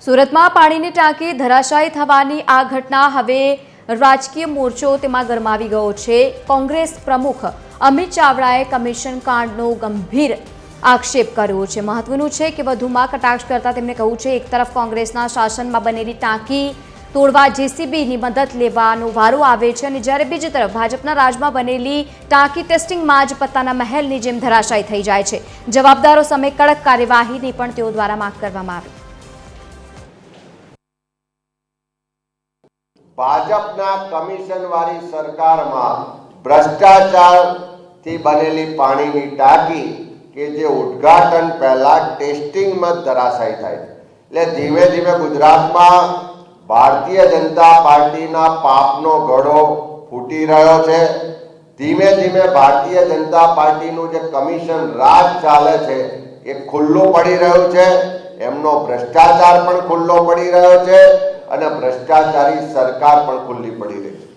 સુરતમાં પાણીની ટાંકી ધરાશાયી થવાની આ ઘટના હવે રાજકીય મોરચો તેમાં ગરમાવી ગયો છે। કોંગ્રેસ પ્રમુખ અમિત ચાવડાએ કમિશન કાંડનો ગંભીર આક્ષેપ કર્યો છે। મહત્વનું છે કે વધુમાં કટાક્ષ કરતા તેમણે કહ્યું છે એક તરફ કોંગ્રેસના શાસનમાં બનેલી ટાંકી તોડવા જેસીબીની મદદ લેવાનો વારો આવે છે અને જ્યારે બીજી તરફ ભાજપના રાજમાં બનેલી ટાંકી ટેસ્ટિંગમાં જ પત્તાના મહેલની જેમ ધરાશાયી થઈ જાય છે। જવાબદારો સામે કડક કાર્યવાહીની પણ તેઓ દ્વારા માંગ કરવામાં આવી। ભાજપના કમિશનવાળી સરકારમાં ભ્રષ્ટાચારથી બનેલી પાણીની ટાંકી કે જે ઉદ્ઘાટન પહેલા ટેસ્ટિંગમાં ધરાશાયી થાય એટલે ધીમે ધીમે ગુજરાતમાં ભારતીય જનતા પાર્ટીના પાપનો ઘડો ફૂટી રહ્યો છે। ધીમે ધીમે ભારતીય જનતા પાર્ટીનું જે કમિશન રાજ ચાલે છે એ ખુલ્લું પડી રહ્યું છે, એમનો ભ્રષ્ટાચાર પણ ખુલ્લો પડી રહ્યો છે અને ભ્રષ્ટાચારી સરકાર પણ ખુલ્લી પડી રહી છે।